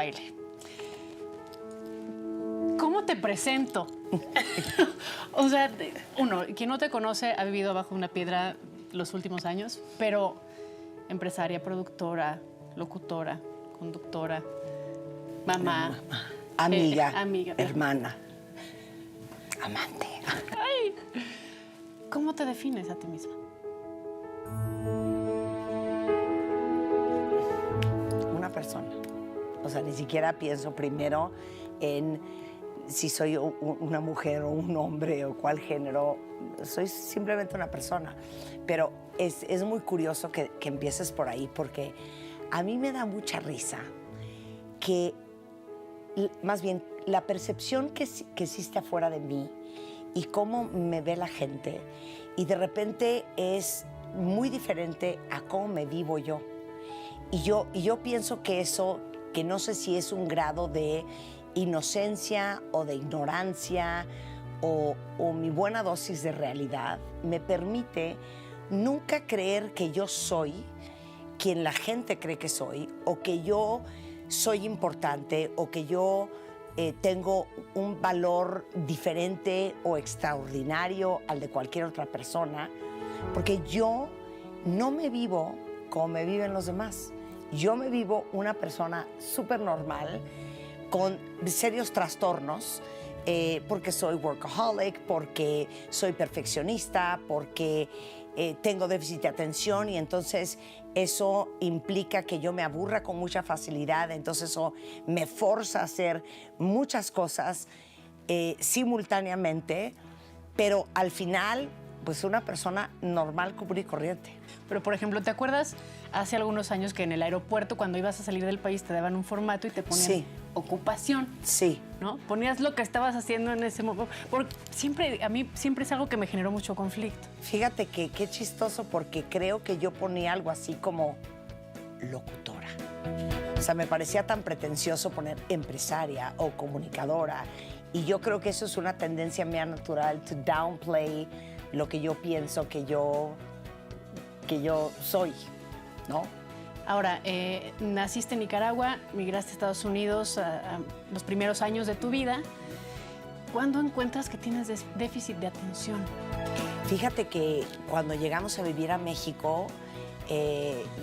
baile. ¿Cómo te presento? O sea, uno, quien no te conoce ha vivido bajo una piedra los últimos años, pero empresaria, productora, locutora, conductora, mamá, amiga, amiga, hermana, amante. Ay, ¿cómo te defines a ti misma? Una persona. O sea, ni siquiera pienso primero en si soy una mujer o un hombre o cuál género. Soy simplemente una persona. Pero es muy curioso que empieces por ahí, porque a mí me da mucha risa que, más bien, la percepción que existe afuera de mí y cómo me ve la gente, y de repente es muy diferente a cómo me vivo yo. Y yo pienso que eso, que no sé si es un grado de inocencia o de ignorancia o mi buena dosis de realidad, me permite nunca creer que yo soy quien la gente cree que soy, o que yo soy importante, o que yo tengo un valor diferente o extraordinario al de cualquier otra persona, porque yo no me vivo como me viven los demás. Yo me vivo una persona súper normal, con serios trastornos, porque soy workaholic, porque soy perfeccionista, porque tengo déficit de atención, y entonces eso implica que yo me aburra con mucha facilidad. Entonces eso me forza a hacer muchas cosas simultáneamente, pero al final, pues una persona normal, común y corriente. Pero, por ejemplo, ¿te acuerdas hace algunos años que en el aeropuerto, cuando ibas a salir del país, te daban un formato y te ponían Sí. ocupación? Sí. ¿No? Ponías lo que estabas haciendo en ese momento. Porque a mí siempre es algo que me generó mucho conflicto. Fíjate que qué chistoso, porque creo que yo ponía algo así como locutora. O sea, me parecía tan pretencioso poner empresaria o comunicadora. Y yo creo que eso es una tendencia mía natural, to downplay lo que yo pienso que yo soy, ¿no? Ahora, naciste en Nicaragua, migraste a Estados Unidos a los primeros años de tu vida. ¿Cuándo encuentras que tienes déficit de atención? Fíjate que cuando llegamos a vivir a México,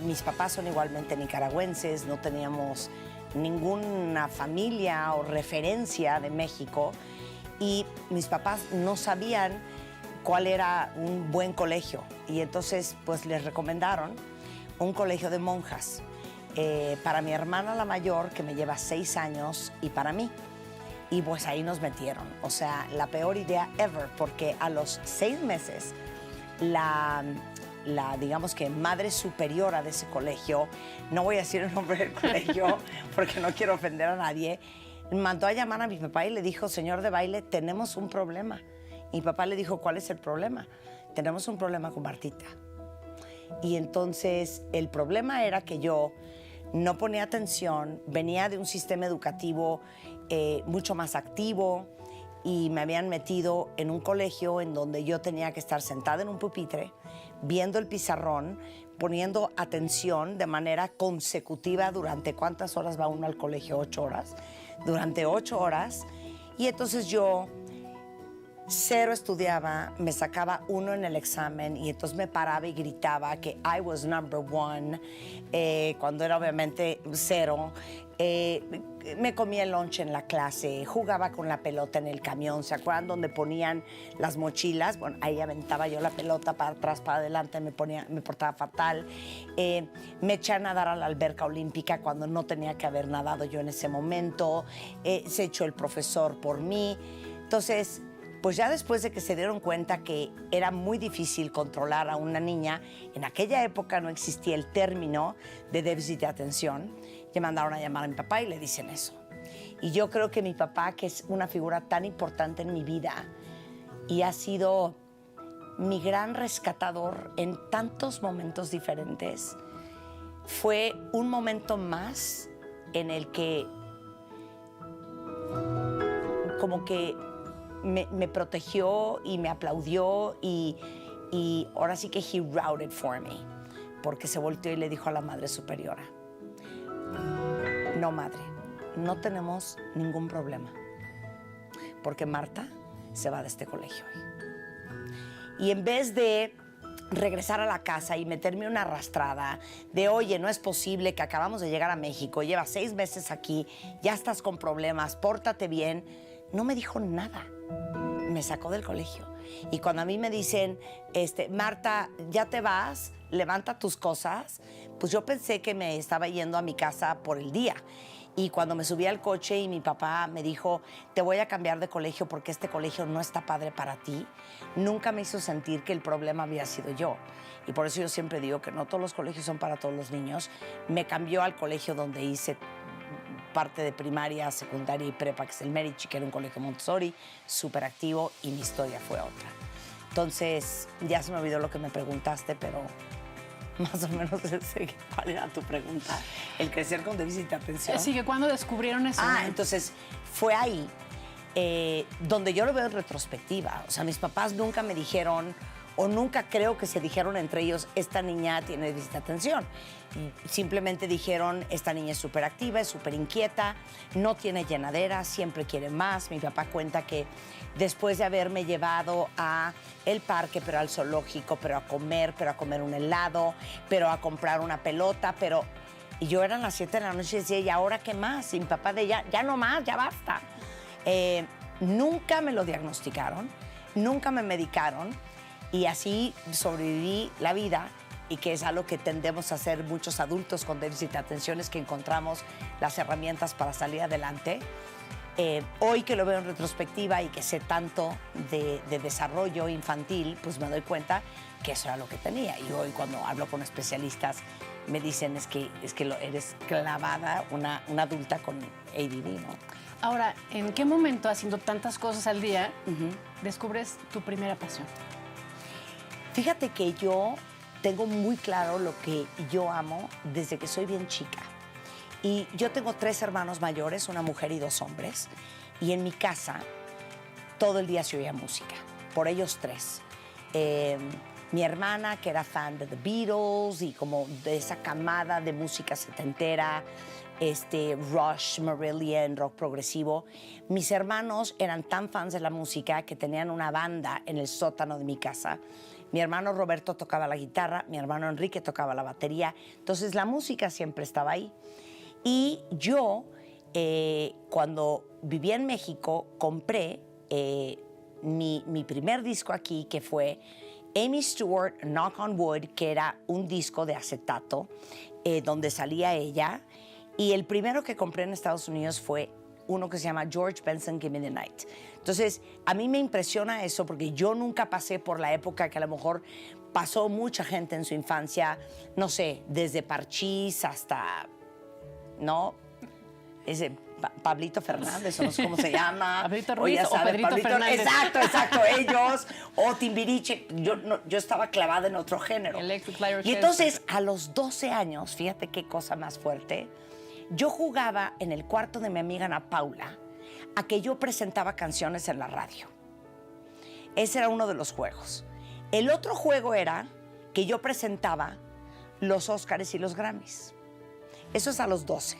mis papás son igualmente nicaragüenses, no teníamos ninguna familia o referencia de México, y mis papás no sabían cuál era un buen colegio, y entonces pues les recomendaron un colegio de monjas para mi hermana la mayor, que me lleva 6 años, y para mí. Y pues ahí nos metieron. O sea, la peor idea ever, porque a los 6 meses la digamos que madre superiora de ese colegio, no voy a decir el nombre del colegio porque no quiero ofender a nadie, mandó a llamar a mi papá y le dijo: señor de baile, tenemos un problema. Y mi papá le dijo: ¿cuál es el problema? Tenemos un problema con Martita. Y entonces el problema era que yo no ponía atención, venía de un sistema educativo mucho más activo, y me habían metido en un colegio en donde yo tenía que estar sentada en un pupitre, viendo el pizarrón, poniendo atención de manera consecutiva durante, ¿cuántas horas va uno al colegio? 8 horas. Durante 8 horas. Y entonces yo cero estudiaba, me sacaba 1 en el examen, y entonces me paraba y gritaba que I was number 1, cuando era obviamente 0. Me comía el lunch en la clase, jugaba con la pelota en el camión. ¿Se acuerdan donde ponían las mochilas? Bueno, ahí aventaba yo la pelota para atrás, para adelante, me portaba fatal. Me eché a nadar a la alberca olímpica cuando no tenía que haber nadado yo en ese momento. Se echó el profesor por mí. Entonces, pues ya después de que se dieron cuenta que era muy difícil controlar a una niña, en aquella época no existía el término de déficit de atención, le mandaron a llamar a mi papá y le dicen eso. Y yo creo que mi papá, que es una figura tan importante en mi vida y ha sido mi gran rescatador en tantos momentos diferentes, fue un momento más en el que como que me protegió y me aplaudió, y ahora sí que he routed for me, porque se volteó y le dijo a la madre superiora: no, madre, no tenemos ningún problema, porque Marta se va de este colegio hoy. Y en vez de regresar a la casa y meterme una arrastrada de, oye, no es posible que acabamos de llegar a México, llevas 6 meses aquí, ya estás con problemas, pórtate bien, no me dijo nada. Me sacó del colegio. Y cuando a mí me dicen, Marta, ya te vas, levanta tus cosas, pues yo pensé que me estaba yendo a mi casa por el día. Y cuando me subí al coche y mi papá me dijo, te voy a cambiar de colegio porque este colegio no está padre para ti, nunca me hizo sentir que el problema había sido yo. Y por eso yo siempre digo que no todos los colegios son para todos los niños. Me cambió al colegio donde hice parte de primaria, secundaria y prepa, que es el Medici, que era un colegio Montessori, súper activo, y mi historia fue otra. Entonces, ya se me olvidó lo que me preguntaste, pero más o menos sé cuál era tu pregunta. El crecer con déficit de atención. Sí, que cuando descubrieron eso. Entonces fue ahí donde yo lo veo en retrospectiva. O sea, mis papás nunca me dijeron, o nunca creo que se dijeron entre ellos, esta niña tiene déficit de atención. Simplemente dijeron, esta niña es súper activa, es súper inquieta, no tiene llenadera, siempre quiere más. Mi papá cuenta que después de haberme llevado a el parque, pero al zoológico, pero a comer un helado, pero a comprar una pelota, y yo eran las 7 de la noche y decía, ¿y ahora qué más? Y mi papá de ya no más, ya basta. Nunca me lo diagnosticaron, nunca me medicaron, y así sobreviví la vida, y que es algo que tendemos a hacer muchos adultos con déficit de atención, es que encontramos las herramientas para salir adelante. Hoy que lo veo en retrospectiva y que sé tanto de desarrollo infantil, pues me doy cuenta que eso era lo que tenía. Y hoy cuando hablo con especialistas me dicen es que eres clavada, una adulta con ADD, ¿no? Ahora, ¿en qué momento, haciendo tantas cosas al día, descubres tu primera pasión? Fíjate que yo tengo muy claro lo que yo amo desde que soy bien chica. Y yo tengo 3 hermanos mayores, una mujer y 2 hombres. Y en mi casa todo el día se oía música, por ellos 3. Mi hermana, que era fan de The Beatles y como de esa camada de música setentera, Rush, Marillion, rock progresivo. Mis hermanos eran tan fans de la música que tenían una banda en el sótano de mi casa. Mi hermano Roberto tocaba la guitarra, mi hermano Enrique tocaba la batería. Entonces la música siempre estaba ahí. Y yo, cuando vivía en México, compré mi primer disco aquí, que fue Amy Stewart, Knock on Wood, que era un disco de acetato donde salía ella. Y el primero que compré en Estados Unidos fue uno que se llama George Benson, Give Me the Night. Entonces, a mí me impresiona eso porque yo nunca pasé por la época que a lo mejor pasó mucha gente en su infancia, no sé, desde Parchís hasta, ¿no? Ese Pablito Fernández, o no sé cómo se llama. Pablito Ruiz o Pedrito Pablito, Fernández. Exacto, ellos. O Timbiriche. Yo estaba clavada en otro género. Electric Light Orchestra. Y entonces, a los 12 años, fíjate qué cosa más fuerte, yo jugaba en el cuarto de mi amiga Ana Paula a que yo presentaba canciones en la radio. Ese era uno de los juegos. El otro juego era que yo presentaba los Óscares y los Grammys. Eso es a los 12.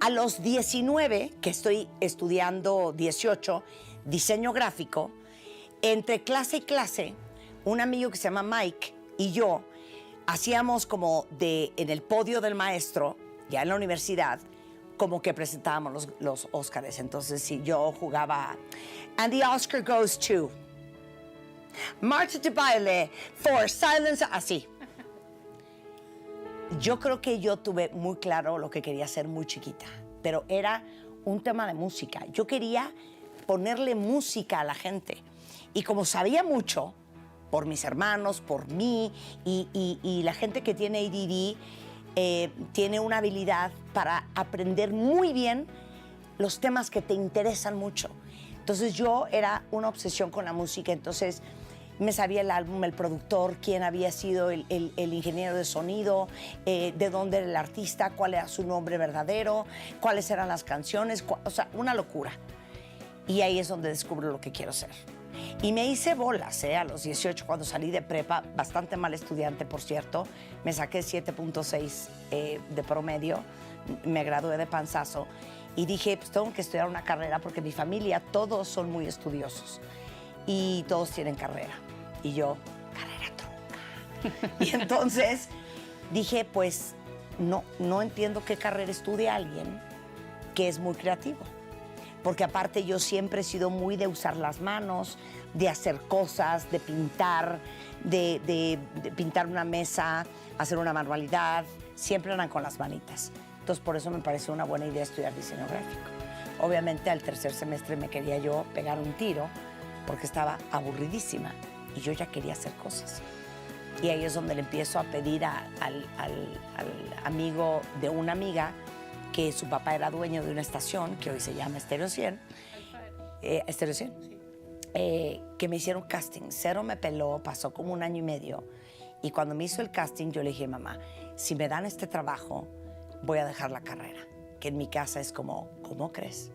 A los 19, que estoy estudiando 18, diseño gráfico, entre clase y clase, un amigo que se llama Mike y yo hacíamos como en el podio del maestro, ya en la universidad, como que presentábamos los Óscares. Entonces, si yo jugaba, and the Oscar goes to Marta de Baile for Silence, así. Yo creo que yo tuve muy claro lo que quería hacer muy chiquita, pero era un tema de música. Yo quería ponerle música a la gente. Y como sabía mucho, por mis hermanos, por mí, y la gente que tiene ADD tiene una habilidad para aprender muy bien los temas que te interesan mucho. Entonces yo era una obsesión con la música, entonces me sabía el álbum, el productor, quién había sido el ingeniero de sonido, de dónde era el artista, cuál era su nombre verdadero, cuáles eran las canciones, o sea, una locura. Y ahí es donde descubro lo que quiero ser. Y me hice bolas, a los 18 cuando salí de prepa, bastante mal estudiante, por cierto. Me saqué 7.6 de promedio, me gradué de panzazo y dije, pues tengo que estudiar una carrera porque mi familia, todos son muy estudiosos y todos tienen carrera. Y yo, carrera trunca. Y entonces dije, pues no entiendo qué carrera estudia alguien que es muy creativo. Porque aparte yo siempre he sido muy de usar las manos, de hacer cosas, de pintar, de pintar una mesa, hacer una manualidad. Siempre eran con las manitas. Entonces por eso me pareció una buena idea estudiar diseño gráfico. Obviamente al tercer semestre me quería yo pegar un tiro porque estaba aburridísima y yo ya quería hacer cosas. Y ahí es donde le empiezo a pedir al amigo de una amiga que su papá era dueño de una estación que hoy se llama Estéreo 100, Estéreo 100, que me hicieron casting. Cero me peló, pasó como 1 año y medio. Y cuando me hizo el casting, yo le dije, mamá, si me dan este trabajo, voy a dejar la carrera. Que en mi casa es como, ¿cómo crees?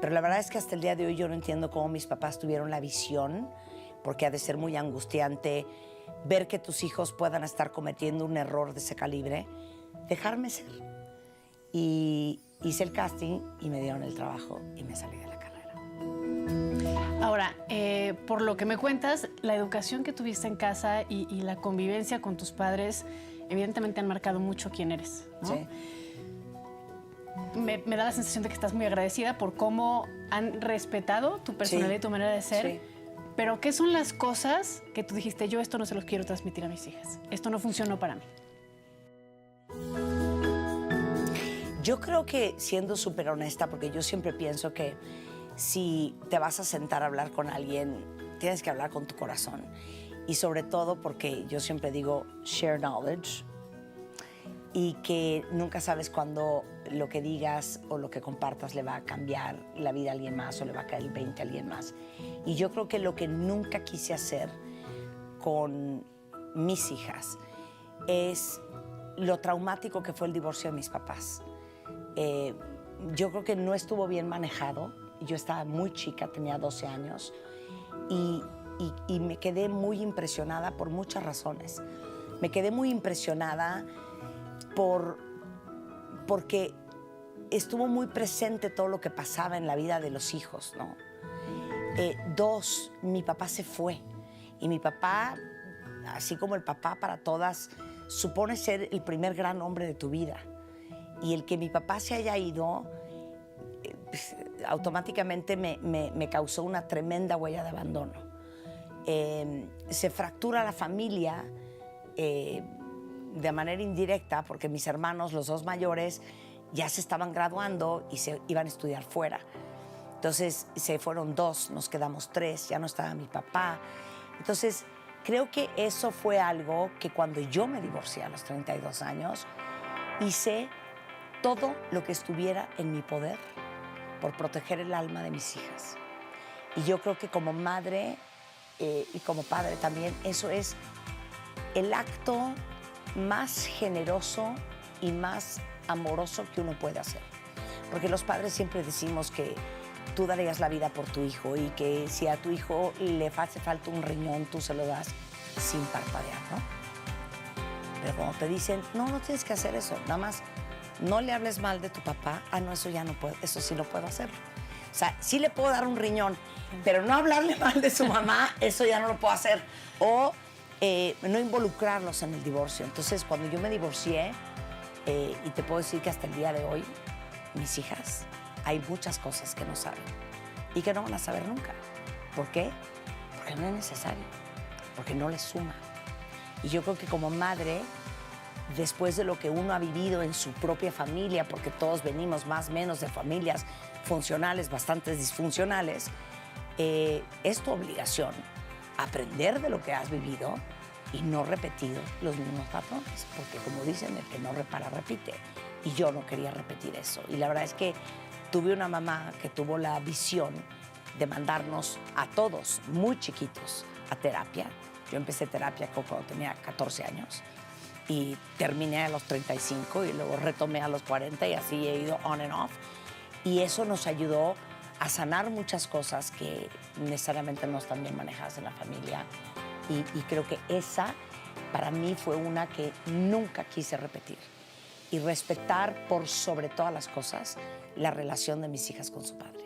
Pero la verdad es que hasta el día de hoy yo no entiendo cómo mis papás tuvieron la visión, porque ha de ser muy angustiante ver que tus hijos puedan estar cometiendo un error de ese calibre. Dejarme ser. Y hice el casting y me dieron el trabajo y me salí de la carrera. Ahora, por lo que me cuentas, la educación que tuviste en casa y la convivencia con tus padres evidentemente han marcado mucho quién eres, ¿no? Sí. Me da la sensación de que estás muy agradecida por cómo han respetado tu personalidad y tu manera de ser. Sí. Pero, ¿qué son las cosas que tú dijiste, yo esto no se los quiero transmitir a mis hijas? Esto no funcionó para mí. Yo creo que, siendo súper honesta, porque yo siempre pienso que si te vas a sentar a hablar con alguien, tienes que hablar con tu corazón. Y sobre todo porque yo siempre digo, share knowledge. Y que nunca sabes cuándo lo que digas o lo que compartas le va a cambiar la vida a alguien más o le va a caer el 20 a alguien más. Y yo creo que lo que nunca quise hacer con mis hijas es lo traumático que fue el divorcio de mis papás. Yo creo que no estuvo bien manejado. Yo estaba muy chica, tenía 12 años, y me quedé muy impresionada por muchas razones. Me quedé muy impresionada porque estuvo muy presente todo lo que pasaba en la vida de los hijos, ¿no? 2, mi papá se fue. Y mi papá, así como el papá para todas, supone ser el primer gran hombre de tu vida. Y el que mi papá se haya ido, automáticamente me causó una tremenda huella de abandono. Se fractura la familia de manera indirecta porque mis hermanos, los 2 mayores, ya se estaban graduando y se iban a estudiar fuera. Entonces se fueron 2, nos quedamos 3, ya no estaba mi papá. Entonces creo que eso fue algo que cuando yo me divorcié a los 32 años, hice todo lo que estuviera en mi poder por proteger el alma de mis hijas. Y yo creo que como madre y como padre también, eso es el acto más generoso y más amoroso que uno puede hacer. Porque los padres siempre decimos que tú darías la vida por tu hijo y que si a tu hijo le hace falta un riñón, tú se lo das sin parpadear, ¿no? Pero cuando te dicen, no tienes que hacer eso, nada más no le hables mal de tu papá, no, eso ya no puedo, eso sí no puedo hacerlo. O sea, sí le puedo dar un riñón, pero no hablarle mal de su mamá, eso ya no lo puedo hacer. O no involucrarlos en el divorcio. Entonces, cuando yo me divorcié, y te puedo decir que hasta el día de hoy, mis hijas, hay muchas cosas que no saben y que no van a saber nunca. ¿Por qué? Porque no es necesario, porque no les suma. Y yo creo que como madre, después de lo que uno ha vivido en su propia familia, porque todos venimos más o menos de familias funcionales, bastante disfuncionales, es tu obligación aprender de lo que has vivido y no repetir los mismos patrones, porque como dicen, el que no repara, repite. Y yo no quería repetir eso. Y la verdad es que tuve una mamá que tuvo la visión de mandarnos a todos, muy chiquitos, a terapia. Yo empecé terapia cuando tenía 14 años y terminé a los 35 y luego retomé a los 40 y así he ido on and off. Y eso nos ayudó a sanar muchas cosas que necesariamente no están bien manejadas en la familia. Y creo que esa, para mí, fue una que nunca quise repetir. y respetar por sobre todas las cosas la relación de mis hijas con su padre.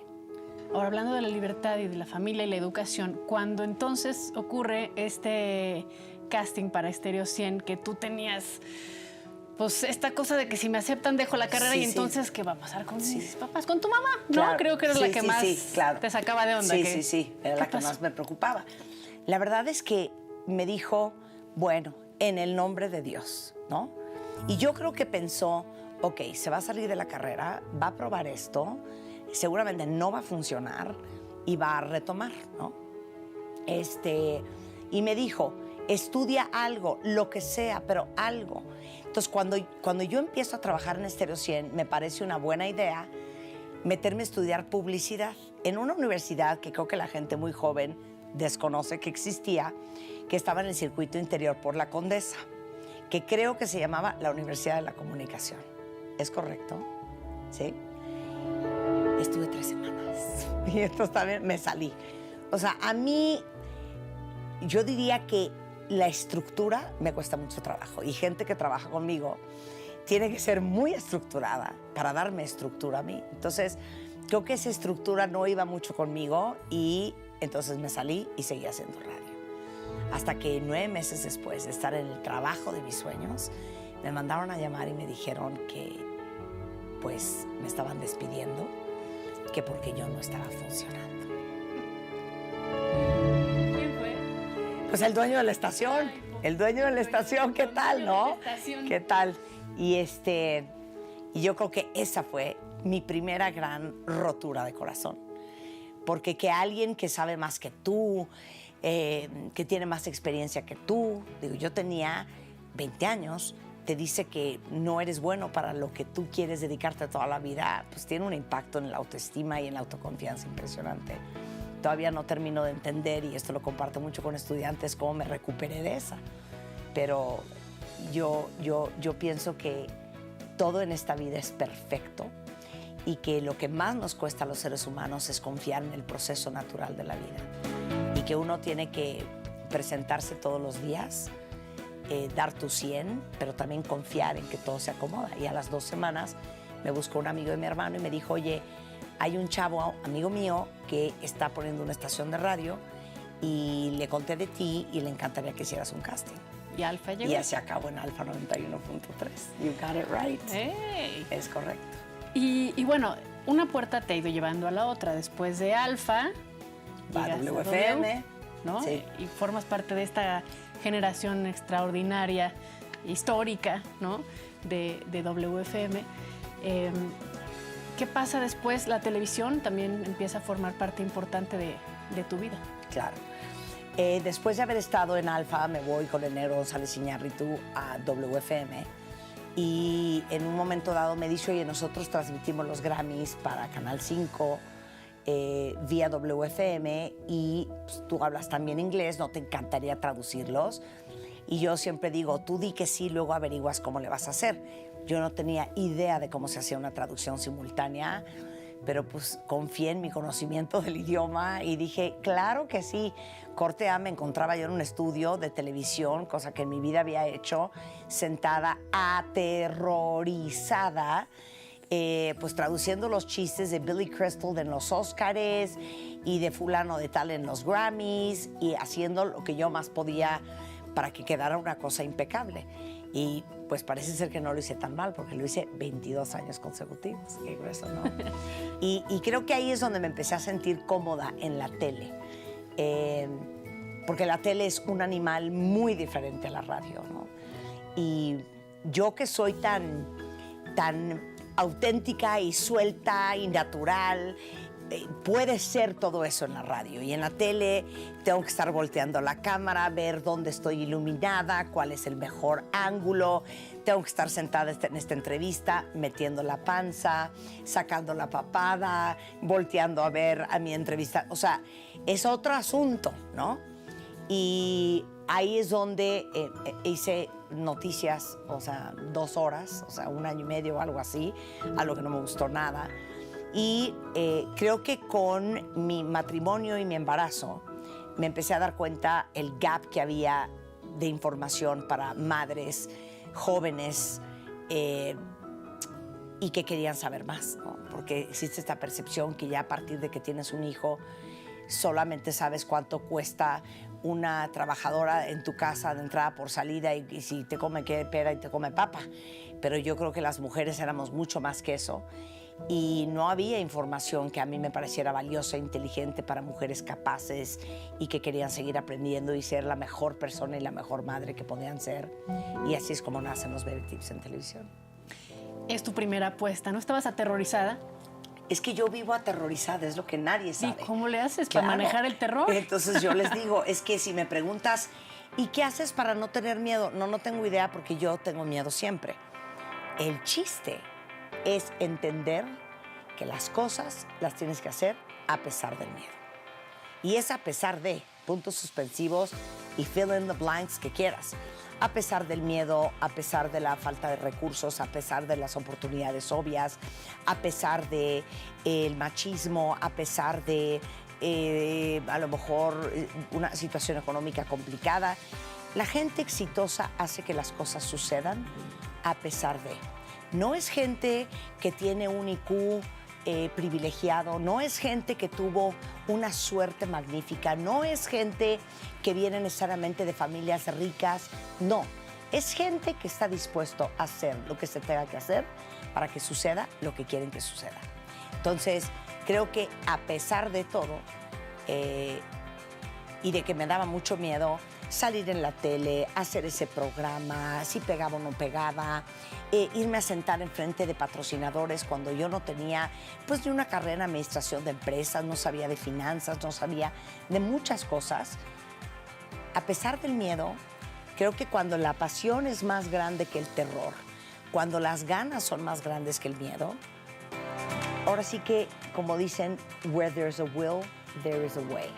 Ahora, hablando de la libertad y de la familia y la educación, cuando entonces ocurre este casting para Estéreo 100, que tú tenías, pues, esta cosa de que si me aceptan dejo la carrera, y entonces, ¿qué va a pasar con mis papás? ¿Con tu mamá? Claro. ¿No? Creo que era la que más te sacaba de onda. Sí, era la que más me preocupaba. La verdad es que me dijo, bueno, en el nombre de Dios, ¿no? Y yo creo que pensó, ok, se va a salir de la carrera, va a probar esto, seguramente no va a funcionar y va a retomar, ¿no? Y me dijo, estudia algo, lo que sea, pero algo. Entonces, cuando yo empiezo a trabajar en Estéreo 100, me parece una buena idea meterme a estudiar publicidad en una universidad que creo que la gente muy joven desconoce que existía, que estaba en el circuito interior por la Condesa, que creo que se llamaba la Universidad de la Comunicación. ¿Es correcto? ¿Sí? Estuve 3 semanas y entonces también me salí. O sea, a mí, yo diría que la estructura me cuesta mucho trabajo y gente que trabaja conmigo tiene que ser muy estructurada para darme estructura a mí. Entonces, creo que esa estructura no iba mucho conmigo y entonces me salí y seguí haciendo radio. Hasta que 9 meses después de estar en el trabajo de mis sueños, me mandaron a llamar y me dijeron que pues me estaban despidiendo, que porque yo no estaba funcionando. ¿Quién fue? Pues el dueño de la estación. Ay, el dueño de la estación, ¿qué tal, no? ¿Qué tal? Y yo creo que esa fue mi primera gran rotura de corazón. Porque que alguien que sabe más que tú, que tiene más experiencia que tú, digo, yo tenía 20 años, te dice que no eres bueno para lo que tú quieres dedicarte toda la vida, pues tiene un impacto en la autoestima y en la autoconfianza impresionante. Todavía no termino de entender, y esto lo comparto mucho con estudiantes, cómo me recuperé de esa. Pero yo pienso que todo en esta vida es perfecto y que lo que más nos cuesta a los seres humanos es confiar en el proceso natural de la vida. Y que uno tiene que presentarse todos los días, dar tu 100, pero también confiar en que todo se acomoda. Y a las 2 semanas me buscó un amigo de mi hermano y me dijo, oye, hay un chavo, amigo mío, que está poniendo una estación de radio y le conté de ti y le encantaría que hicieras un casting. ¿Y Alfa llegó? Y ya se acabó en Alfa 91.3. You got it right. Hey. Es correcto. Y bueno, una puerta te ha ido llevando a la otra. Después de Alfa, Va llegas a WFM. ¿no? Sí. Y formas parte de esta generación extraordinaria, histórica, ¿no? de WFM. ¿Qué pasa después? La televisión también empieza a formar parte importante de tu vida. Claro. Después de haber estado en Alfa, me voy con el negro González Iñárritu a WFM. Y en un momento dado me dice, oye, nosotros transmitimos los Grammys para Canal 5 vía WFM y pues, tú hablas también inglés, ¿no te encantaría traducirlos? Y yo siempre digo, tú di que sí, luego averiguas cómo le vas a hacer. Yo no tenía idea de cómo se hacía una traducción simultánea, pero pues confié en mi conocimiento del idioma y dije, claro que sí. Corte A, me encontraba yo en un estudio de televisión, cosa que en mi vida había hecho, sentada aterrorizada, pues traduciendo los chistes de Billy Crystal en los Óscares y de fulano de tal en los Grammys y haciendo lo que yo más podía para que quedara una cosa impecable. Y pues parece ser que no lo hice tan mal porque lo hice 22 años consecutivos. Qué grueso, ¿no? y creo que ahí es donde me empecé a sentir cómoda en la tele. Porque la tele es un animal muy diferente a la radio, ¿no? Y yo que soy tan auténtica y suelta y natural, puede ser todo eso en la radio. Y en la tele tengo que estar volteando la cámara, ver dónde estoy iluminada, cuál es el mejor ángulo. Tengo que estar sentada en esta entrevista, metiendo la panza, sacando la papada, volteando a ver a mi entrevista. O sea, es otro asunto, ¿no? Y ahí es donde hice noticias, o sea, 2 horas, o sea, 1 año y medio o algo así, algo que no me gustó nada. Y creo que con mi matrimonio y mi embarazo me empecé a dar cuenta el gap que había de información para madres jóvenes y que querían saber más, ¿no? Porque existe esta percepción que ya a partir de que tienes un hijo solamente sabes cuánto cuesta una trabajadora en tu casa de entrada por salida y si te come qué pera y te come papa. Pero yo creo que las mujeres éramos mucho más que eso y no había información que a mí me pareciera valiosa e inteligente para mujeres capaces y que querían seguir aprendiendo y ser la mejor persona y la mejor madre que podían ser. Y así es como nacen los Baby Tips en televisión. Es tu primera apuesta, ¿no estabas aterrorizada? Es que yo vivo aterrorizada, es lo que nadie sabe. ¿Y cómo le haces Claro. para manejar el terror? Entonces yo les digo, es que si me preguntas, ¿y qué haces para no tener miedo? No tengo idea porque yo tengo miedo siempre. El chiste es entender que las cosas las tienes que hacer a pesar del miedo. Y es a pesar de puntos suspensivos y fill in the blanks que quieras. A pesar del miedo, a pesar de la falta de recursos, a pesar de las oportunidades obvias, a pesar de el machismo, a pesar de a lo mejor una situación económica complicada. La gente exitosa hace que las cosas sucedan a pesar de. No es gente que tiene un IQ privilegiado, no es gente que tuvo una suerte magnífica, no es gente que viene necesariamente de familias ricas, no. Es gente que está dispuesto a hacer lo que se tenga que hacer para que suceda lo que quieren que suceda. Entonces, creo que a pesar de todo, y de que me daba mucho miedo salir en la tele, hacer ese programa, si pegaba o no pegaba, irme a sentar enfrente de patrocinadores cuando yo no tenía pues ni una carrera en administración de empresas, no sabía de finanzas, no sabía de muchas cosas. A pesar del miedo, creo que cuando la pasión es más grande que el terror, cuando las ganas son más grandes que el miedo, ahora sí que, como dicen, where there's a will, there is a way.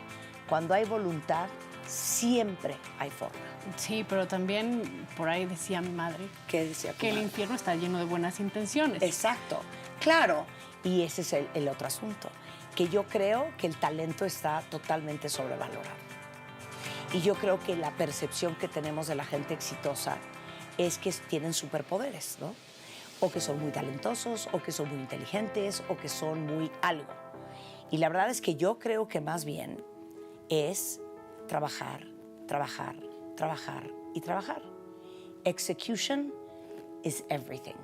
Cuando hay voluntad, siempre hay forma. Sí, pero también por ahí decía mi madre ¿Qué decía tu que el madre? infierno está lleno de buenas intenciones. Exacto, claro. Y ese es el otro asunto, que yo creo que el talento está totalmente sobrevalorado. Y yo creo que la percepción que tenemos de la gente exitosa es que tienen superpoderes, ¿no? O que son muy talentosos, o que son muy inteligentes, o que son muy algo. Y la verdad es que yo creo que más bien es trabajar, trabajar, trabajar y trabajar. Execution is everything.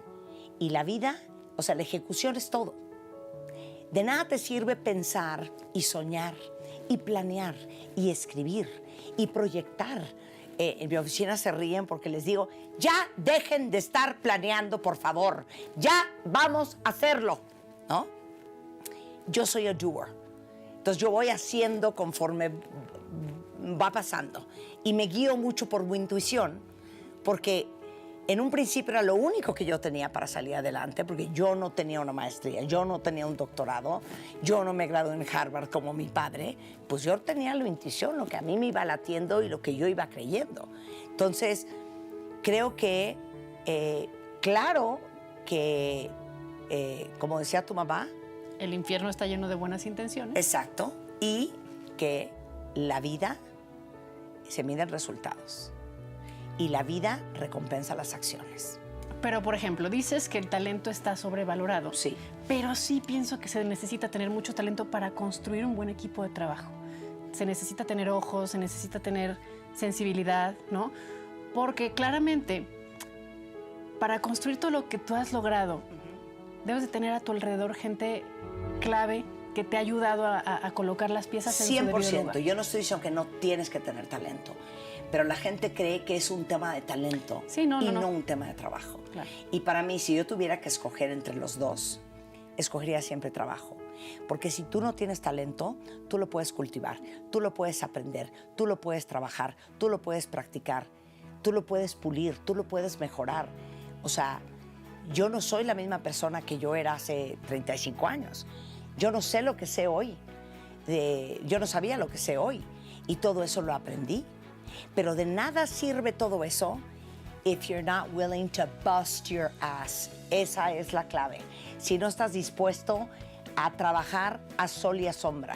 Y la vida, o sea, la ejecución es todo. De nada te sirve pensar y soñar y planear y escribir y proyectar. En mi oficina se ríen porque les digo, ya dejen de estar planeando, por favor. Ya vamos a hacerlo, ¿no? Yo soy a doer. Entonces yo voy haciendo conforme va pasando. Y me guío mucho por mi intuición, porque en un principio era lo único que yo tenía para salir adelante, porque yo no tenía una maestría, yo no tenía un doctorado, yo no me gradué en Harvard como mi padre, pues yo tenía la intuición, lo que a mí me iba latiendo y lo que yo iba creyendo. Entonces, creo que, claro que, como decía tu mamá, El infierno está lleno de buenas intenciones. exacto, y que la vida se mide en resultados. Y la vida recompensa las acciones. Pero, por ejemplo, dices que el talento está sobrevalorado. Sí. Pero sí pienso que se necesita tener mucho talento para construir un buen equipo de trabajo. Se necesita tener ojos, se necesita tener sensibilidad, ¿no? Porque claramente, para construir todo lo que tú has logrado, debes de tener a tu alrededor gente clave que te ha ayudado a colocar las piezas en su debido 100%. lugar. Yo no estoy diciendo que no tienes que tener talento, pero la gente cree que es un tema de talento Sí, no, y no, no. no un tema de trabajo. Claro. Y para mí, si yo tuviera que escoger entre los dos, escogería siempre trabajo. Porque si tú no tienes talento, tú lo puedes cultivar, tú lo puedes aprender, tú lo puedes trabajar, tú lo puedes practicar, tú lo puedes pulir, tú lo puedes mejorar. O sea, yo no soy la misma persona que yo era hace 35 años. Yo no sé lo que sé hoy. Yo no sabía lo que sé hoy. Y todo eso lo aprendí. Pero de nada sirve todo eso if you're not willing to bust your ass. Esa es la clave. Si no estás dispuesto a trabajar a sol y a sombra,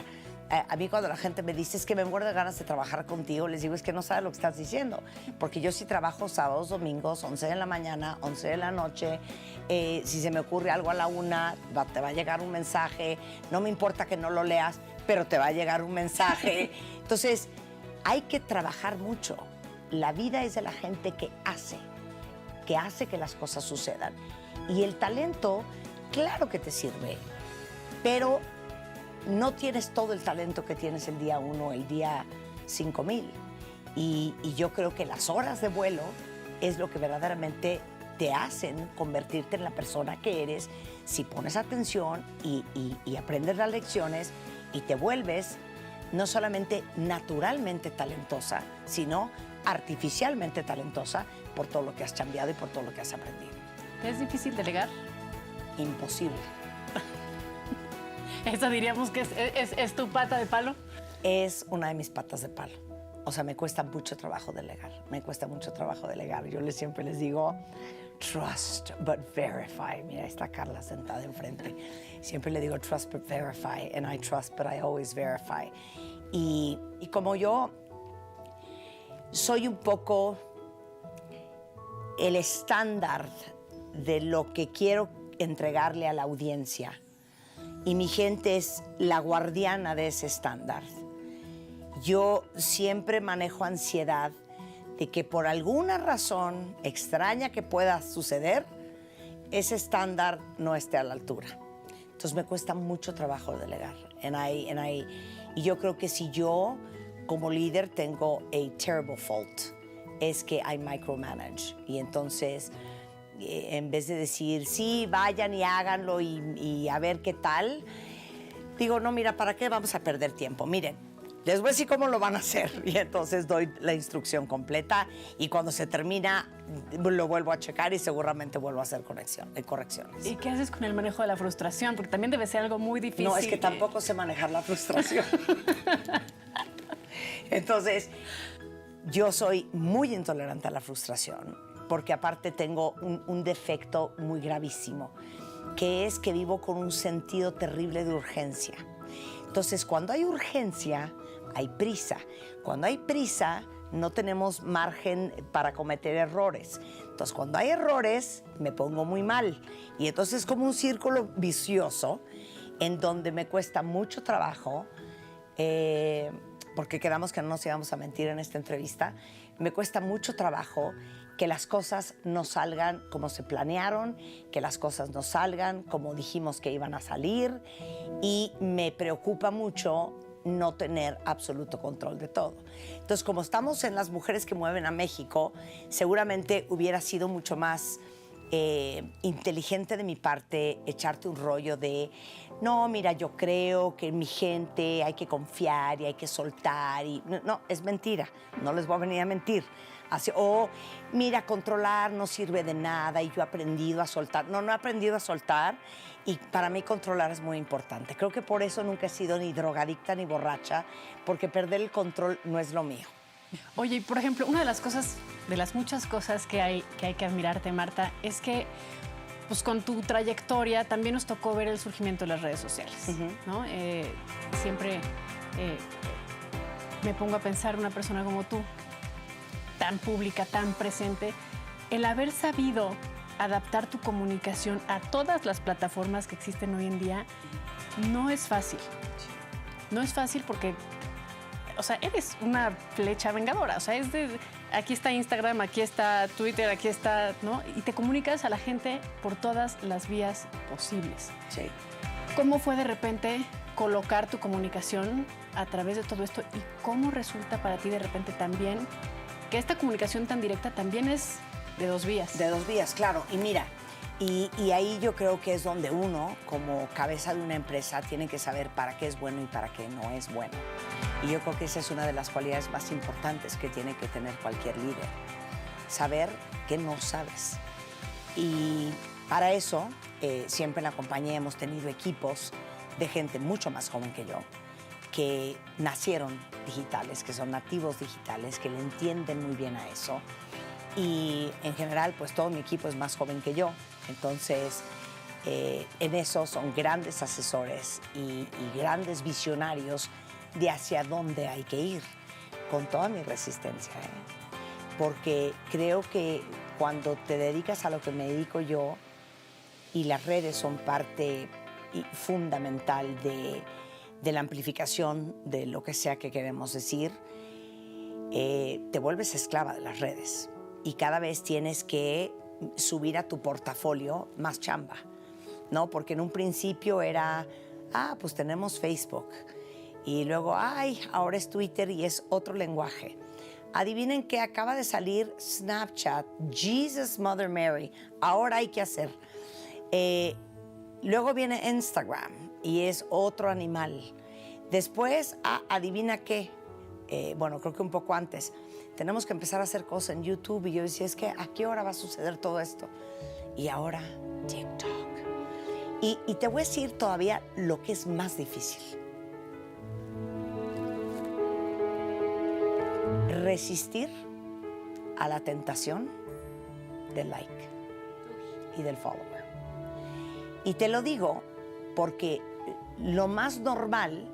A mí cuando la gente me dice es que me muero de ganas de trabajar contigo, les digo es que no sabes lo que estás diciendo. Porque yo sí trabajo sábados, domingos, 11 de la mañana, 11 de la noche. Si se me ocurre algo a la 1, te va a llegar un mensaje. No me importa que no lo leas, pero te va a llegar un mensaje. Entonces, hay que trabajar mucho. La vida es de la gente que hace que las cosas sucedan. Y el talento, claro que te sirve, pero no tienes todo el talento que tienes el día 1, el día 5,000. Y yo creo que las horas de vuelo es lo que verdaderamente te hacen convertirte en la persona que eres si pones atención y aprendes las lecciones y te vuelves no solamente naturalmente talentosa, sino artificialmente talentosa por todo lo que has cambiado y por todo lo que has aprendido. ¿Es difícil delegar? Imposible. ¿Eso diríamos que es tu pata de palo? Es una de mis patas de palo. O sea, me cuesta mucho trabajo delegar. Me cuesta mucho trabajo delegar. Yo siempre les digo, trust but verify. Mira, está Carla sentada enfrente. Siempre le digo, trust but verify. And I trust but I always verify. Y como yo soy un poco el estándar de lo que quiero entregarle a la audiencia, y mi gente es la guardiana de ese estándar. Yo siempre manejo ansiedad de que por alguna razón extraña que pueda suceder, ese estándar no esté a la altura. Entonces me cuesta mucho trabajo delegar. Y yo creo que si yo, como líder, tengo a terrible fault, es que I micromanage. Y entonces, en vez de decir, sí, vayan y háganlo y a ver qué tal, digo, no, mira, ¿para qué vamos a perder tiempo? Miren, les voy a decir cómo lo van a hacer. Y entonces doy la instrucción completa y cuando se termina lo vuelvo a checar y seguramente vuelvo a hacer correcciones. ¿Y qué haces con el manejo de la frustración? Porque también debe ser algo muy difícil. No, es que tampoco sé manejar la frustración. Entonces, yo soy muy intolerante a la frustración porque aparte tengo un defecto muy gravísimo, que es que vivo con un sentido terrible de urgencia. Entonces, cuando hay urgencia, hay prisa. Cuando hay prisa, no tenemos margen para cometer errores. Entonces, cuando hay errores, me pongo muy mal. Y entonces es como un círculo vicioso en donde me cuesta mucho trabajo, porque quedamos que no nos íbamos a mentir en esta entrevista, me cuesta mucho trabajo que las cosas no salgan como se planearon, que las cosas no salgan como dijimos que iban a salir, y me preocupa mucho no tener absoluto control de todo. Entonces, como estamos en Las Mujeres que Mueven a México, seguramente hubiera sido mucho más inteligente de mi parte echarte un rollo de, no, mira, yo creo que en mi gente hay que confiar y hay que soltar. Y no, es mentira, no les voy a venir a mentir. Así, mira, controlar no sirve de nada y yo he aprendido a soltar. No he aprendido a soltar y para mí controlar es muy importante. Creo que por eso nunca he sido ni drogadicta ni borracha, porque perder el control no es lo mío. Oye, y por ejemplo, una de las cosas, de las muchas cosas que hay que admirarte, Marta, es que pues con tu trayectoria también nos tocó ver el surgimiento de las redes sociales, ¿no? Siempre me pongo a pensar, una persona como tú, tan pública, tan presente, el haber sabido adaptar tu comunicación a todas las plataformas que existen hoy en día no es fácil. No es fácil porque, o sea, eres una flecha vengadora. O sea, aquí está Instagram, aquí está Twitter, aquí está, ¿no? Y te comunicas a la gente por todas las vías posibles. Sí. ¿Cómo fue de repente colocar tu comunicación a través de todo esto? ¿Y cómo resulta para ti de repente también que esta comunicación tan directa también es de dos vías? De dos vías, claro. Y mira, y ahí yo creo que es donde uno, como cabeza de una empresa, tiene que saber para qué es bueno y para qué no es bueno. Y yo creo que esa es una de las cualidades más importantes que tiene que tener cualquier líder. Saber que no sabes. Y para eso, siempre en la compañía hemos tenido equipos de gente mucho más joven que yo, que nacieron digitales, que son nativos digitales, que le entienden muy bien a eso. Y en general, pues todo mi equipo es más joven que yo. Entonces, en eso son grandes asesores y grandes visionarios de hacia dónde hay que ir, con toda mi resistencia, porque creo que cuando te dedicas a lo que me dedico yo, y las redes son parte fundamental de la amplificación de lo que sea que queremos decir, te vuelves esclava de las redes y cada vez tienes que subir a tu portafolio más chamba, ¿no? Porque en un principio era, pues tenemos Facebook y luego, ahora es Twitter y es otro lenguaje. Adivinen que acaba de salir Snapchat, Jesus Mother Mary, ahora hay que hacer. Luego viene Instagram y es otro animal. Después, adivina qué. Bueno, creo que un poco antes. Tenemos que empezar a hacer cosas en YouTube. Y yo decía, es que ¿a qué hora va a suceder todo esto? Y ahora, TikTok. Y te voy a decir todavía lo que es más difícil. Resistir a la tentación del like y del follower. Y te lo digo porque lo más normal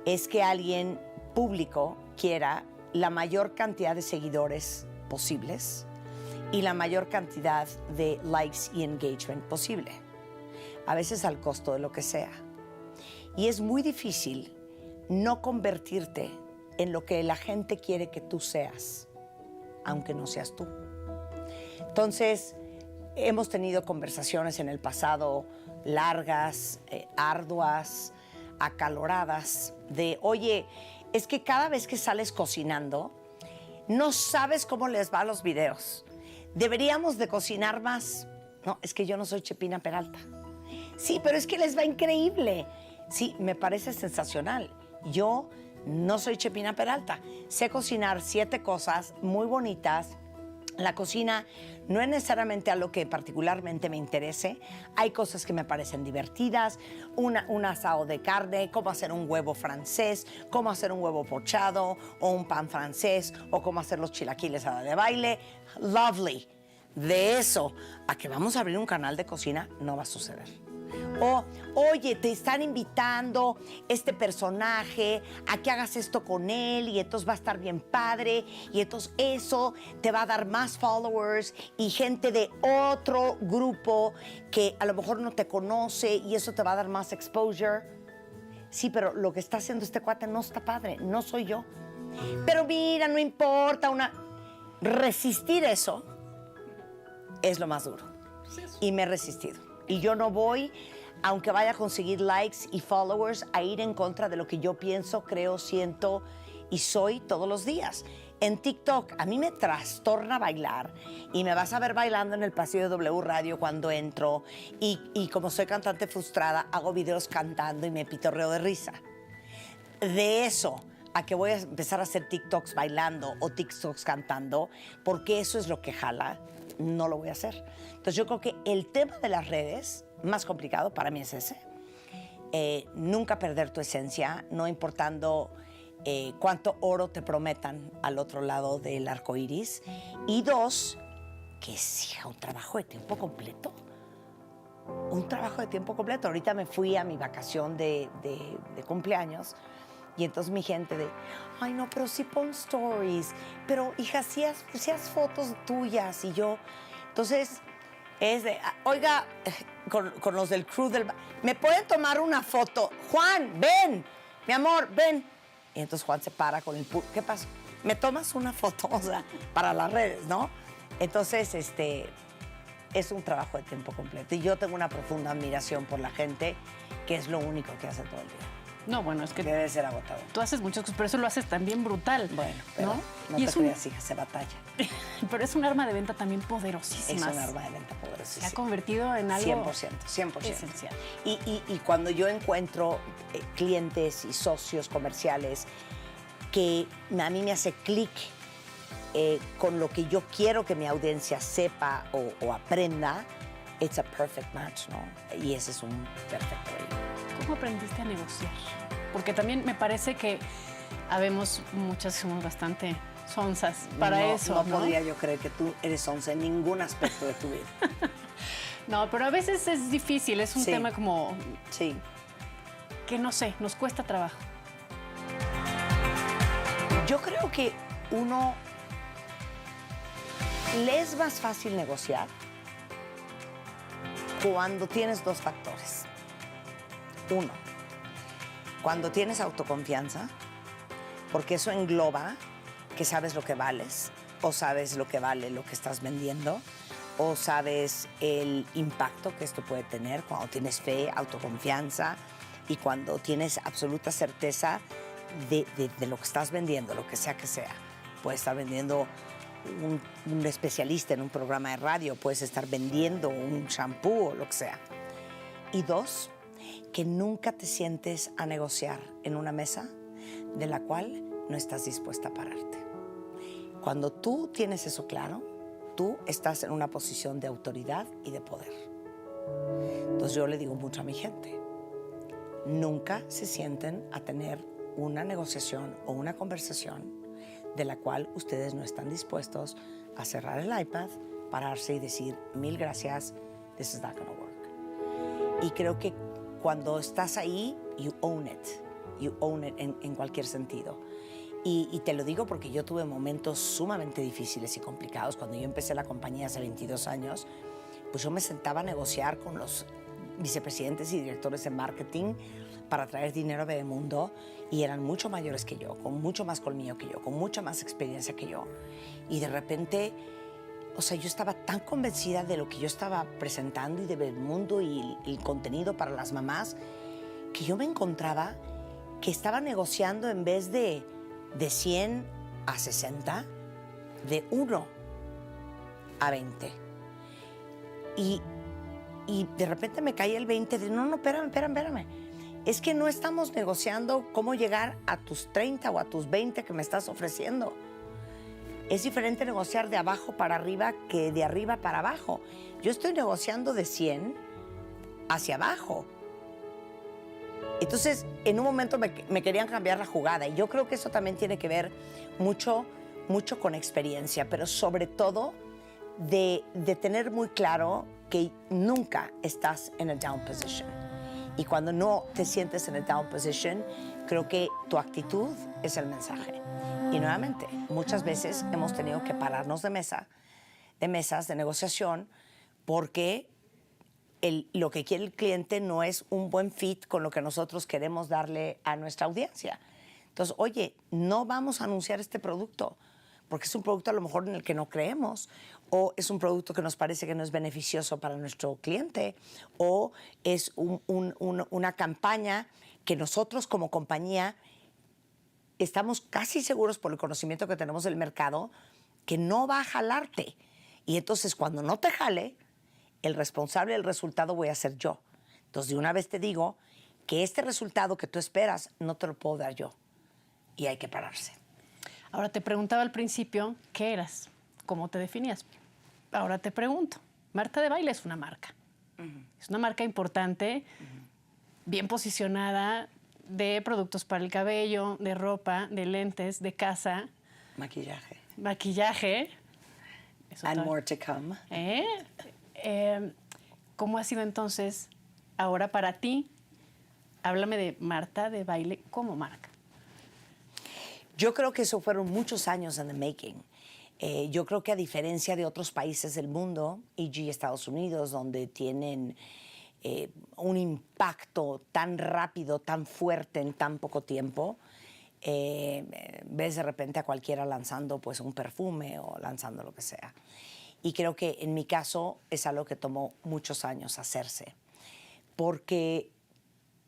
es que alguien público quiera la mayor cantidad de seguidores posibles y la mayor cantidad de likes y engagement posible, a veces al costo de lo que sea. Y es muy difícil no convertirte en lo que la gente quiere que tú seas, aunque no seas tú. Entonces, hemos tenido conversaciones en el pasado largas, arduas, acaloradas, de, oye, es que cada vez que sales cocinando, no sabes cómo les va a los videos. Deberíamos de cocinar más. No, es que yo no soy Chepina Peralta. Sí, pero es que les va increíble. Sí, me parece sensacional. Yo no soy Chepina Peralta. Sé cocinar 7 cosas muy bonitas. La cocina no es necesariamente algo que particularmente me interese. Hay cosas que me parecen divertidas, un asado de carne, cómo hacer un huevo francés, cómo hacer un huevo pochado o un pan francés o cómo hacer los chilaquiles a la de baile. Lovely. De eso a que vamos a abrir un canal de cocina no va a suceder. O, oye, te están invitando este personaje a que hagas esto con él y entonces va a estar bien padre y entonces eso te va a dar más followers y gente de otro grupo que a lo mejor no te conoce y eso te va a dar más exposure. Sí, pero lo que está haciendo este cuate no está padre, no soy yo. Pero mira, no importa, resistir eso es lo más duro. Y me he resistido. Y yo no voy, aunque vaya a conseguir likes y followers, a ir en contra de lo que yo pienso, creo, siento y soy todos los días. En TikTok, a mí me trastorna bailar y me vas a ver bailando en el pasillo de W Radio cuando entro y como soy cantante frustrada, hago videos cantando y me pitorreo de risa. De eso a que voy a empezar a hacer TikToks bailando o TikToks cantando, porque eso es lo que jala, no lo voy a hacer. Entonces yo creo que el tema de las redes más complicado para mí es ese. Nunca perder tu esencia, no importando cuánto oro te prometan al otro lado del arco iris. Y 2, que sea un trabajo de tiempo completo. Un trabajo de tiempo completo. Ahorita me fui a mi vacación de cumpleaños y entonces mi gente ay no, pero sí pon stories, pero hija, sí haz fotos tuyas. Y yo, entonces es de, oiga, con los del crew ¿me pueden tomar una foto? Juan, ven, mi amor, ven. Y entonces Juan se para con el ¿qué pasa? ¿Me tomas una foto? O sea, para las redes, ¿no? Entonces, es un trabajo de tiempo completo. Y yo tengo una profunda admiración por la gente que es lo único que hace todo el día. No, bueno, es que debe ser agotador. Tú haces muchas cosas, pero eso lo haces también brutal. Bueno, pero no te creas, hija, se batalla. Pero es un arma de venta también poderosísima. Es un arma de venta poderosísima. Se ha convertido en algo 100%. esencial. Y cuando yo encuentro clientes y socios comerciales que a mí me hace clic con lo que yo quiero que mi audiencia sepa o aprenda, it's a perfect match, ¿no? Y ese es un perfecto ahí. ¿Cómo aprendiste a negociar? Porque también me parece que habemos muchas, somos bastante sonzas para eso, ¿no? No podría yo creer que tú eres sonza en ningún aspecto de tu vida. No, pero a veces es difícil, es un tema como... Sí. Que no sé, nos cuesta trabajo. Yo creo que uno le es más fácil negociar cuando tienes dos factores. Uno, cuando tienes autoconfianza, porque eso engloba que sabes lo que vales, o sabes lo que vale lo que estás vendiendo, o sabes el impacto que esto puede tener cuando tienes fe, autoconfianza y cuando tienes absoluta certeza de lo que estás vendiendo, lo que sea que sea. Puedes estar vendiendo un especialista en un programa de radio, puedes estar vendiendo un shampoo o lo que sea. Y dos, que nunca te sientes a negociar en una mesa de la cual no estás dispuesta a pararte. Cuando tú tienes eso claro, tú estás en una posición de autoridad y de poder. Entonces yo le digo mucho a mi gente, nunca se sienten a tener una negociación o una conversación de la cual ustedes no están dispuestos a cerrar el iPad, pararse y decir, 1000 gracias, this is not gonna work. Y creo que cuando estás ahí, you own it en cualquier sentido. Y te lo digo porque yo tuve momentos sumamente difíciles y complicados. Cuando yo empecé la compañía hace 22 años, pues yo me sentaba a negociar con los vicepresidentes y directores de marketing para traer dinero a Bebemundo y eran mucho mayores que yo, con mucho más colmillo que yo, con mucha más experiencia que yo. Y de repente, o sea, yo estaba tan convencida de lo que yo estaba presentando y de Bebemundo y el contenido para las mamás que yo me encontraba que estaba negociando en vez de 100 a 60, de 1 a 20. Y de repente me caía el 20 de, no, espérame. Es que no estamos negociando cómo llegar a tus 30 o a tus 20 que me estás ofreciendo. Es diferente negociar de abajo para arriba que de arriba para abajo. Yo estoy negociando de 100 hacia abajo. Entonces, en un momento me querían cambiar la jugada y yo creo que eso también tiene que ver mucho con experiencia, pero sobre todo de tener muy claro que nunca estás en el down position. Y cuando no te sientes en el down position, creo que tu actitud es el mensaje. Y nuevamente, muchas veces hemos tenido que pararnos de mesas de negociación porque lo que quiere el cliente no es un buen fit con lo que nosotros queremos darle a nuestra audiencia. Entonces, oye, no vamos a anunciar este producto porque es un producto a lo mejor en el que no creemos, o es un producto que nos parece que no es beneficioso para nuestro cliente, o es una campaña que nosotros como compañía estamos casi seguros por el conocimiento que tenemos del mercado que no va a jalarte. Y entonces cuando no te jale, el responsable del resultado voy a ser yo. Entonces, de una vez te digo que este resultado que tú esperas no te lo puedo dar yo. Y hay que pararse. Ahora, te preguntaba al principio, ¿qué eras? ¿Cómo te definías? Ahora te pregunto, Marta de Baile es una marca. Es una marca importante, bien posicionada, de productos para el cabello, de ropa, de lentes, de casa. Maquillaje. Eso And todo. more to come. ¿Cómo ha sido entonces ahora para ti? Háblame de Marta de Baile como marca. Yo creo que eso fueron muchos años en the making. Yo creo que a diferencia de otros países del mundo, e.g. Estados Unidos, donde tienen un impacto tan rápido, tan fuerte en tan poco tiempo, ves de repente a cualquiera lanzando pues un perfume o lanzando lo que sea. Y creo que en mi caso es algo que tomó muchos años hacerse. Porque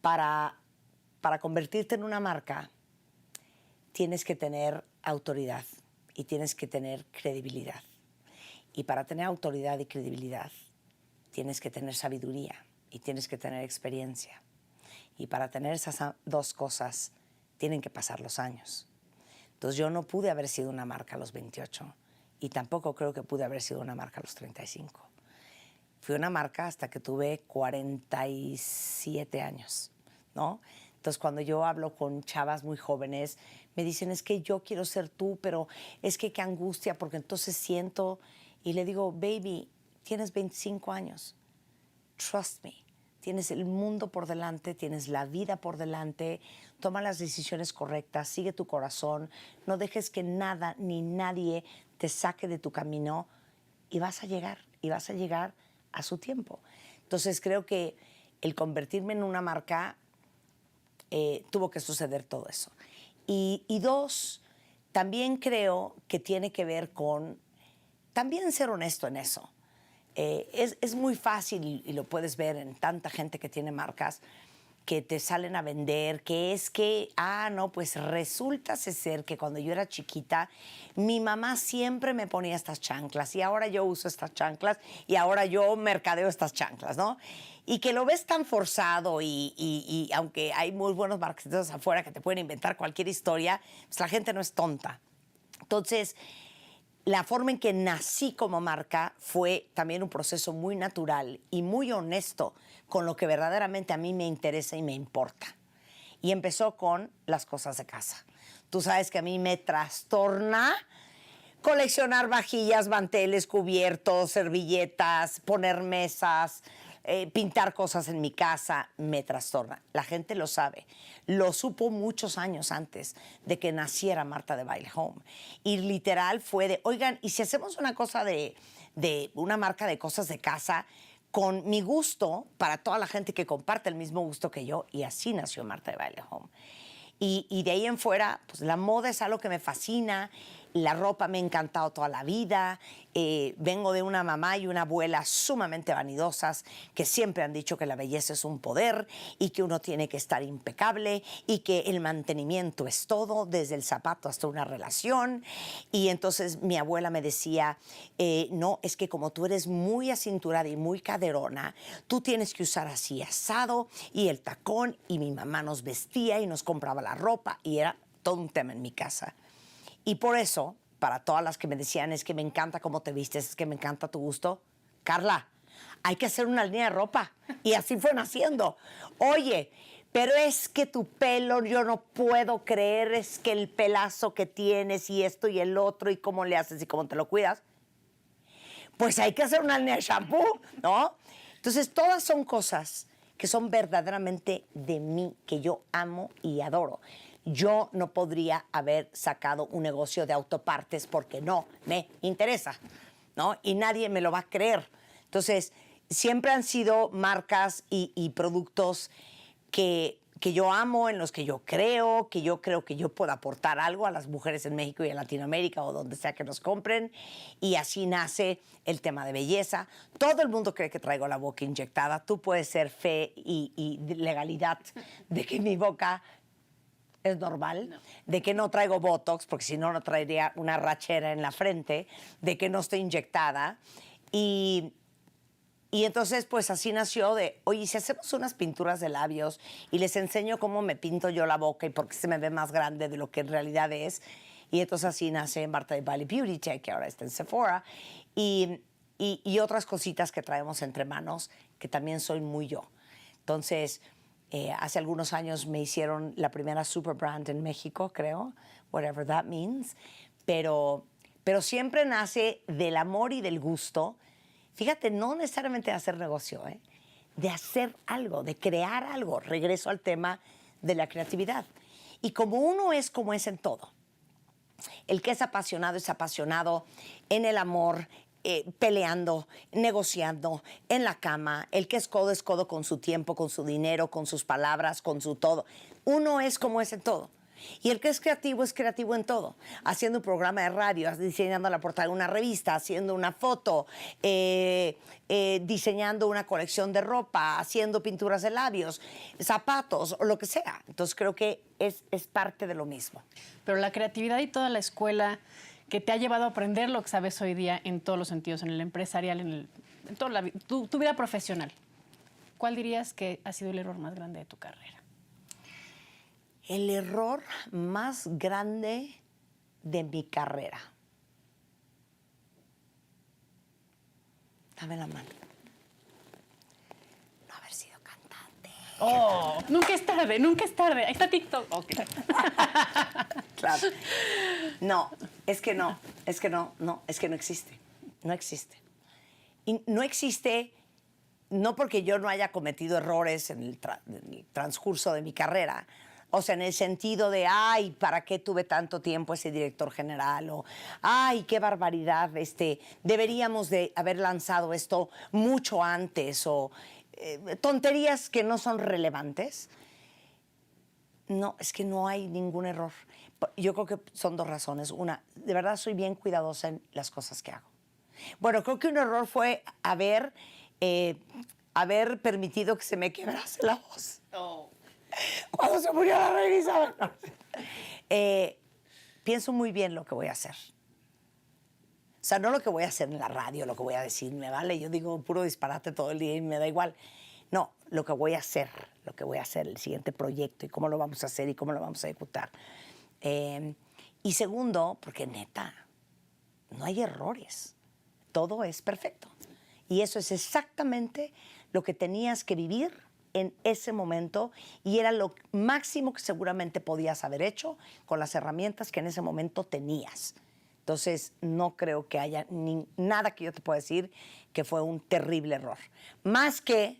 para convertirte en una marca tienes que tener autoridad y tienes que tener credibilidad. Y para tener autoridad y credibilidad tienes que tener sabiduría y tienes que tener experiencia. Y para tener esas dos cosas tienen que pasar los años. Entonces yo no pude haber sido una marca a los 28 y tampoco creo que pude haber sido una marca a los 35. Fui una marca hasta que tuve 47 años, ¿no? Entonces, cuando yo hablo con chavas muy jóvenes, me dicen, es que yo quiero ser tú, pero es que qué angustia, porque entonces siento... Y le digo, baby, tienes 25 años. Trust me. tienes el mundo por delante, tienes la vida por delante, toma las decisiones correctas, sigue tu corazón, no dejes que nada ni nadie te saque de tu camino y vas a llegar a su tiempo. Entonces creo que el convertirme en una marca tuvo que suceder todo eso. Y dos, también creo que tiene que ver con también ser honesto en eso. Es muy fácil, y lo puedes ver en tanta gente que tiene marcas, que te salen a vender, que es que, no, pues resulta ser que cuando yo era chiquita, mi mamá siempre me ponía estas chanclas y ahora yo uso estas chanclas y ahora yo mercadeo estas chanclas, ¿no? Y que lo ves tan forzado y aunque hay muy buenos marketeros afuera que te pueden inventar cualquier historia, pues la gente no es tonta. Entonces, la forma en que nací como marca fue también un proceso muy natural y muy honesto con lo que verdaderamente a mí me interesa y me importa. Y empezó con las cosas de casa. Tú sabes que a mí me trastorna coleccionar vajillas, manteles, cubiertos, servilletas, poner mesas, pintar cosas en mi casa, me trastorna. La gente lo sabe. Lo supo muchos años antes de que naciera Marta de Baile Home. Y literal fue de, oigan, ¿y si hacemos una cosa de una marca de cosas de casa con mi gusto para toda la gente que comparte el mismo gusto que yo? Y así nació Marta de Baile Home. Y de ahí en fuera, pues la moda es algo que me fascina, la ropa me ha encantado toda la vida, vengo de una mamá y una abuela sumamente vanidosas que siempre han dicho que la belleza es un poder y que uno tiene que estar impecable y que el mantenimiento es todo, desde el zapato hasta una relación. Y entonces mi abuela me decía, no, es que como tú eres muy acinturada y muy caderona, tú tienes que usar así asado y el tacón, y mi mamá nos vestía y nos compraba la ropa y era todo un tema en mi casa. Y por eso, para todas las que me decían, es que me encanta cómo te vistes, es que me encanta tu gusto, Carla, hay que hacer una línea de ropa. Y así fue naciendo. Oye, pero es que tu pelo, yo no puedo creer, es que el pelazo que tienes y esto y el otro, y cómo le haces y cómo te lo cuidas. Pues hay que hacer una línea de shampoo, ¿no? Entonces, todas son cosas que son verdaderamente de mí, que yo amo y adoro. Yo no podría haber sacado un negocio de autopartes porque no me interesa, ¿no? Y nadie me lo va a creer. Entonces, siempre han sido marcas y productos que yo amo, en los que yo creo que yo puedo aportar algo a las mujeres en México y en Latinoamérica o donde sea que nos compren. Y así nace el tema de belleza. Todo el mundo cree que traigo la boca inyectada. Tú puedes ser fe y legalidad de que mi boca es normal, no. De que no traigo Botox, porque si no, no traería una rachera en la frente, de que no estoy inyectada. Y entonces, pues así nació de, oye, si hacemos unas pinturas de labios y les enseño cómo me pinto yo la boca y por qué se me ve más grande de lo que en realidad es. Y entonces así nace Marta de Baile Beauty Tech, que ahora está en Sephora. Y otras cositas que traemos entre manos, que también soy muy yo. Entonces, hace algunos años me hicieron la primera super brand en México, creo, whatever that means. Pero siempre nace del amor y del gusto. Fíjate, no necesariamente de hacer negocio, de hacer algo, de crear algo. Regreso al tema de la creatividad. Y como uno es como es en todo. El que es apasionado en el amor, peleando, negociando, en la cama. El que es codo con su tiempo, con su dinero, con sus palabras, con su todo. Uno es como es en todo. Y el que es creativo en todo. Haciendo un programa de radio, diseñando la portada de una revista, haciendo una foto, diseñando una colección de ropa, haciendo pinturas de labios, zapatos, o lo que sea. Entonces creo que es parte de lo mismo. Pero la creatividad y toda la escuela que te ha llevado a aprender lo que sabes hoy día en todos los sentidos, en el empresarial, en toda tu vida profesional. ¿Cuál dirías que ha sido el error más grande de tu carrera? El error más grande de mi carrera. Dame la mano. No haber sido cantante. Oh, nunca es tarde, nunca es tarde. Ahí está TikTok. Okay. Claro. No, es que no existe. No existe. Y no existe no porque yo no haya cometido errores en el transcurso de mi carrera, o sea, en el sentido de, ay, ¿para qué tuve tanto tiempo ese director general? O, ay, qué barbaridad, deberíamos de haber lanzado esto mucho antes, o tonterías que no son relevantes. No, es que no hay ningún error. Yo creo que son dos razones. Una, de verdad soy bien cuidadosa en las cosas que hago. Bueno, creo que un error fue haber permitido que se me quebrase la voz. Oh. Cuando se murió la reina Isabel. No. Pienso muy bien lo que voy a hacer. O sea, no lo que voy a hacer en la radio, lo que voy a decir, me vale. Yo digo puro disparate todo el día y me da igual. No, lo que voy a hacer, el siguiente proyecto y cómo lo vamos a hacer y cómo lo vamos a ejecutar. Y segundo, porque neta, no hay errores. Todo es perfecto. Y eso es exactamente lo que tenías que vivir en ese momento y era lo máximo que seguramente podías haber hecho con las herramientas que en ese momento tenías. Entonces, no creo que haya nada que yo te pueda decir que fue un terrible error. Más que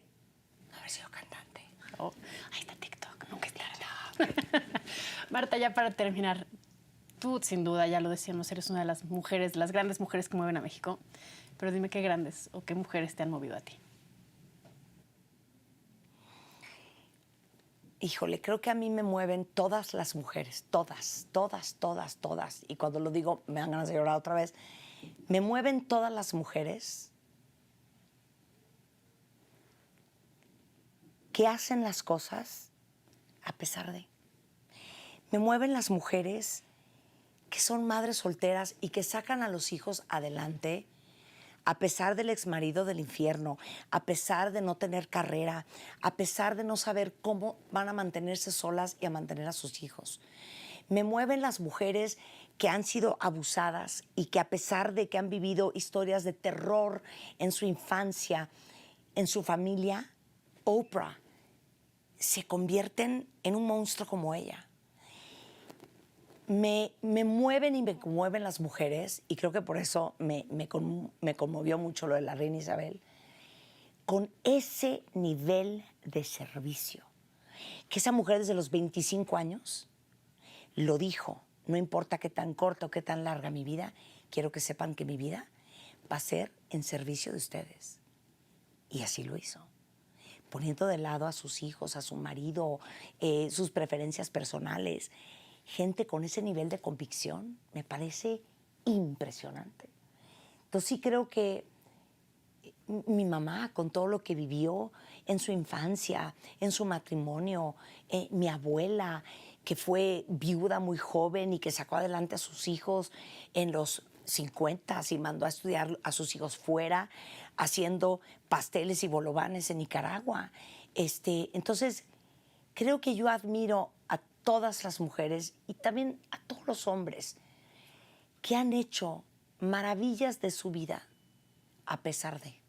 no haber sido cantante. Oh, ahí está TikTok, nunca es tarde. Marta, ya para terminar, tú sin duda, ya lo decíamos, eres una de las mujeres, las grandes mujeres que mueven a México, pero dime qué grandes o qué mujeres te han movido a ti. Híjole, creo que a mí me mueven todas las mujeres, todas, todas, todas, todas. Y cuando lo digo, me dan ganas de llorar otra vez. Me mueven todas las mujeres que hacen las cosas a pesar de. Me mueven las mujeres que son madres solteras y que sacan a los hijos adelante a pesar del exmarido del infierno, a pesar de no tener carrera, a pesar de no saber cómo van a mantenerse solas y a mantener a sus hijos. Me mueven las mujeres que han sido abusadas y que a pesar de que han vivido historias de terror en su infancia, en su familia, Oprah, se convierten en un monstruo como ella. Me mueven y me conmueven las mujeres, y creo que por eso me conmovió mucho lo de la reina Isabel, con ese nivel de servicio. Que esa mujer desde los 25 años lo dijo, no importa qué tan corta o qué tan larga mi vida, quiero que sepan que mi vida va a ser en servicio de ustedes. Y así lo hizo, poniendo de lado a sus hijos, a su marido, sus preferencias personales. Gente con ese nivel de convicción me parece impresionante. Entonces sí creo que mi mamá, con todo lo que vivió en su infancia, en su matrimonio, mi abuela, que fue viuda muy joven y que sacó adelante a sus hijos en los 50 y mandó a estudiar a sus hijos fuera, haciendo pasteles y bolovanes en Nicaragua. Entonces, creo que yo admiro a todas las mujeres y también a todos los hombres que han hecho maravillas de su vida a pesar de.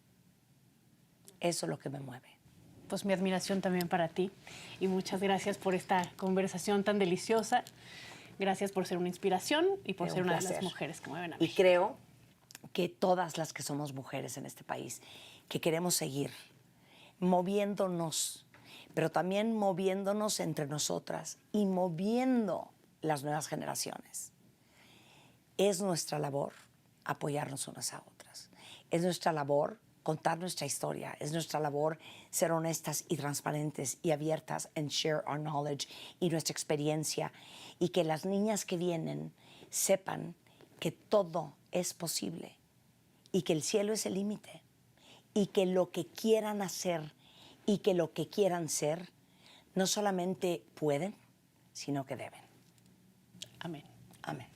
Eso es lo que me mueve. Pues mi admiración también para ti y muchas gracias por esta conversación tan deliciosa. Gracias por ser una inspiración y por ser una de las mujeres que mueven a México. Y creo que todas las que somos mujeres en este país, que queremos seguir moviéndonos, pero también moviéndonos entre nosotras y moviendo las nuevas generaciones. Es nuestra labor apoyarnos unas a otras. Es nuestra labor contar nuestra historia. Es nuestra labor ser honestas y transparentes y abiertas en share our knowledge y nuestra experiencia. Y que las niñas que vienen sepan que todo es posible y que el cielo es el límite y que lo que quieran hacer y que lo que quieran ser no solamente pueden, sino que deben. Amén. Amén.